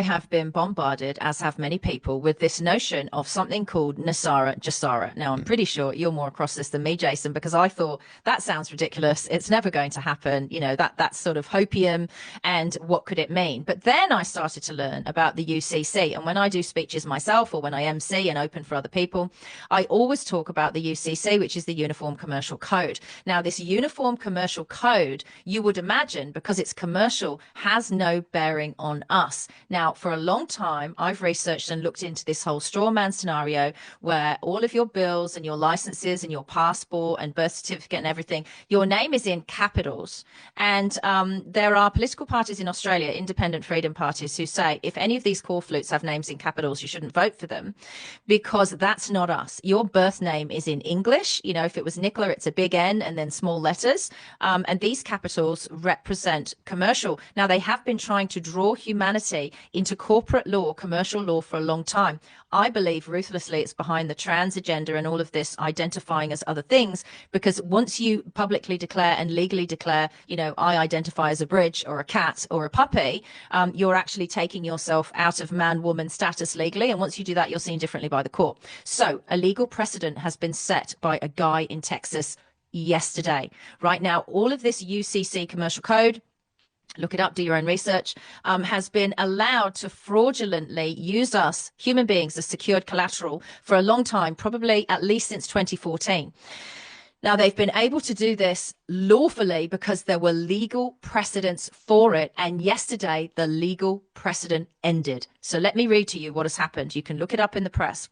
have been bombarded, as have many people, with this notion of something called Nasara Jasara. Now, I'm pretty sure you're more across this than me, Jason, because I thought that sounds ridiculous. It's never going to happen. You know, that's sort of hopium. And what could it mean? But then I started to learn about the UCC. And when I do speeches myself or when I MC and open for other people, I always talk about the UCC, which is the Uniform Commercial Code. Now, this Uniform Commercial Code, you would imagine, because it's commercial, has no bearing on us. Now, for a long time, I've researched and looked into this whole straw man scenario where all of your bills and your licenses and your passport and birth certificate and everything, your name is in capitals. And there are political parties in Australia, independent freedom parties, who say if any of these corflutes have names in capitals, you shouldn't vote for them, because that's not us. Your birth name is in English. You know, if it was Nicola, it's a big N and then small letters. And these capitals represent commercial. Now, they have been trying to draw humanity into corporate law, commercial law, for a long time. I believe ruthlessly it's behind the trans agenda and all of this identifying as other things, because once you publicly declare and legally declare, you know, I identify as a bridge or a cat or a puppy, you're actually taking yourself out of man-woman status legally. And once you do that, you're seen differently by the court. So a legal precedent has been set by a guy in Texas yesterday. Right now, all of this UCC commercial code, look it up, do your own research, has been allowed to fraudulently use us, human beings, as secured collateral for a long time, probably at least since 2014. Now, they've been able to do this lawfully because there were legal precedents for it. And yesterday, the legal precedent ended. So let me read to you what has happened. You can look it up in the press.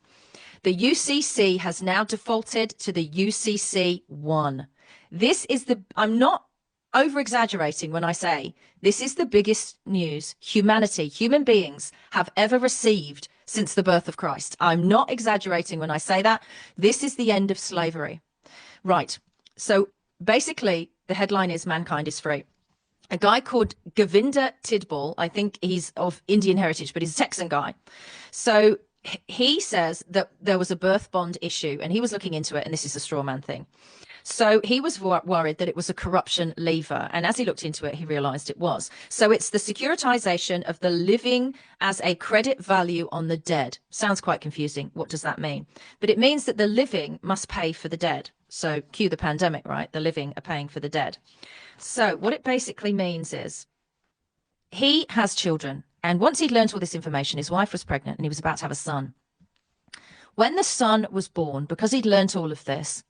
The UCC has now defaulted to the UCC1. This is I'm not over exaggerating when I say this is the biggest news humanity, human beings, have ever received since the birth of Christ. I'm not exaggerating when I say that. This is the end of slavery. Right. So basically, the headline is mankind is free. A guy called Govinda Tidball, I think he's of Indian heritage, but he's a Texan guy. So he says that there was a birth bond issue and he was looking into it. And this is a straw man thing. So he was worried that it was a corruption lever. And as he looked into it, he realized it was. So it's the securitization of the living as a credit value on the dead. Sounds quite confusing. What does that mean? But it means that the living must pay for the dead. So cue the pandemic, right? The living are paying for the dead. So what it basically means is he has children. And once he'd learned all this information, his wife was pregnant and he was about to have a son. When the son was born, because he'd learned all of this,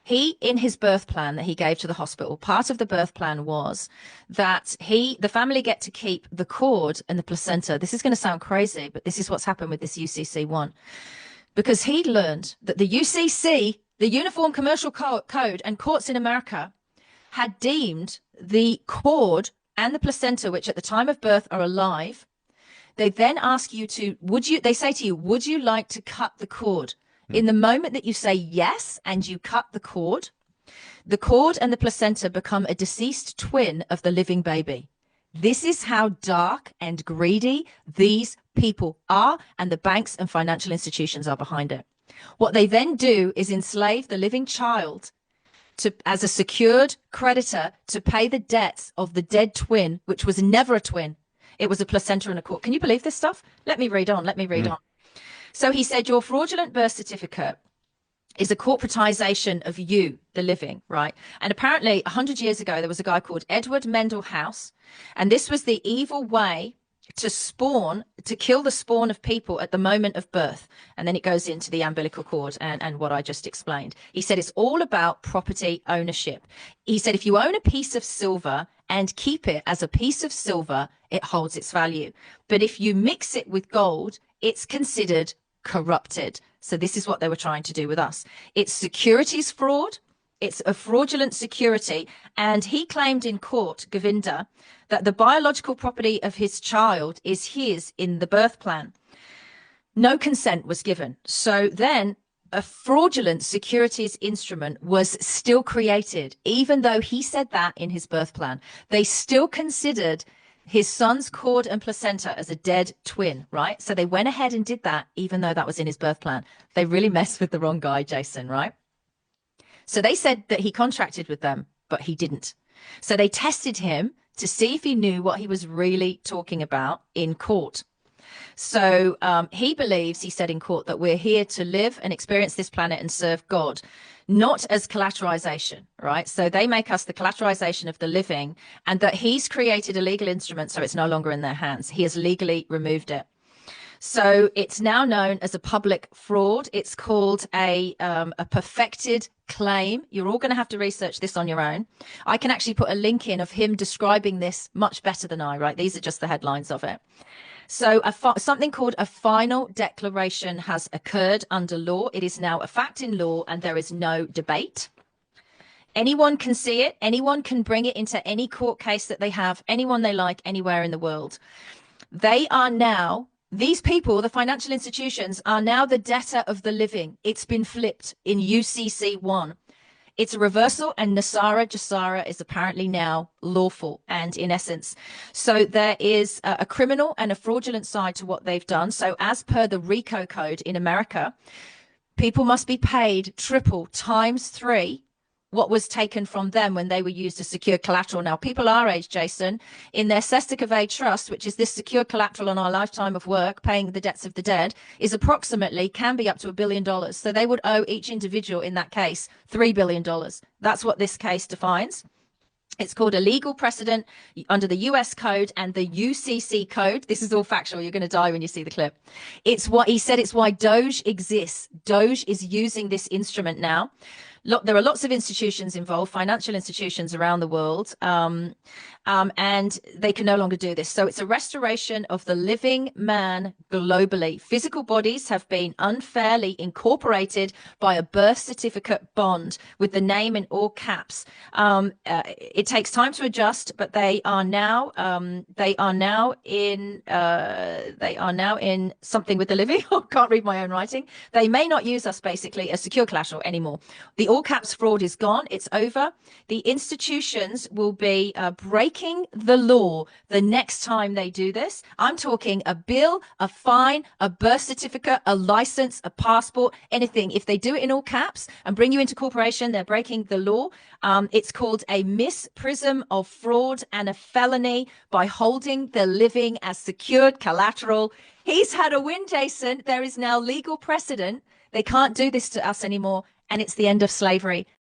he, in his birth plan that he gave to the hospital, part of the birth plan was that the family get to keep the cord and the placenta. This is going to sound crazy, but this is what's happened with this UCC1. Because he'd learned that the UCC, the Uniform Commercial Code, and courts in America had deemed the cord and the placenta, which at the time of birth are alive. They then ask you to, they say to you, would you like to cut the cord? In the moment that you say yes and you cut the cord and the placenta become a deceased twin of the living baby. This is how dark and greedy these people are, and the banks and financial institutions are behind it. What they then do is enslave the living child as a secured creditor to pay the debts of the dead twin, which was never a twin. It was a placenta and a cord. Can you believe this stuff? Let me read on. on. So he said, your fraudulent birth certificate is a corporatization of you, the living, right? And apparently 100 years ago, there was a guy called Edward Mendel House. And this was the evil way to kill the spawn of people at the moment of birth. And then it goes into the umbilical cord and what I just explained. He said, it's all about property ownership. He said, if you own a piece of silver and keep it as a piece of silver, it holds its value. But if you mix it with gold, it's considered corrupted. So this is what they were trying to do with us. It's securities fraud. It's a fraudulent security. And he claimed in court, Govinda, that the biological property of his child is his in the birth plan. No consent was given. So then a fraudulent securities instrument was still created, even though he said that in his birth plan. They still considered his son's cord and placenta as a dead twin, right? So they went ahead and did that, even though that was in his birth plan. They really messed with the wrong guy, Jason, right? So they said that he contracted with them, but he didn't. So they tested him to see if he knew what he was really talking about in court. So he believes, he said in court, that we're here to live and experience this planet and serve God, not as collateralization, right? So they make us the collateralization of the living, and that he's created a legal instrument so it's no longer in their hands. He has legally removed it. So it's now known as a public fraud. It's called a perfected claim. You're all going to have to research this on your own. I can actually put a link in of him describing this much better than I, right? These are just the headlines of it. So something called a final declaration has occurred under law. It is now a fact in law, and there is no debate. Anyone can see it. Anyone can bring it into any court case that they have, anyone they like, anywhere in the world. They are now, these people, the financial institutions, are now the debtor of the living. It's been flipped in UCC1. It's a reversal, and Nasara Jasara is apparently now lawful and in essence. So there is a criminal and a fraudulent side to what they've done. So as per the RICO code in America, people must be paid triple times 3 what was taken from them when they were used as secure collateral. Now, people our age, Jason, in their cestic of age trust, which is this secure collateral on our lifetime of work, paying the debts of the dead, is approximately, can be up to $1 billion. So they would owe each individual in that case $3 billion. That's what this case defines. It's called a legal precedent under the US code and the UCC code. This is all factual. You're going to die when you see the clip. It's what he said. It's why Doge exists. Doge is using this instrument now. There are lots of institutions involved, financial institutions around the world, and they can no longer do this. So it's a restoration of the living man globally. Physical bodies have been unfairly incorporated by a birth certificate bond with the name in all caps. It takes time to adjust, but they are now in something with the living. I can't read my own writing. They may not use us basically as secure collateral anymore. The all caps fraud is gone. It's over. The institutions will be breaking the law the next time they do this. I'm talking a bill, a fine, a birth certificate, a license, a passport, anything. If they do it in all caps and bring you into corporation, they're breaking the law. It's called a misprism of fraud and a felony by holding the living as secured collateral. He's had a win, Jason. There is now legal precedent. They can't do this to us anymore. And it's the end of slavery.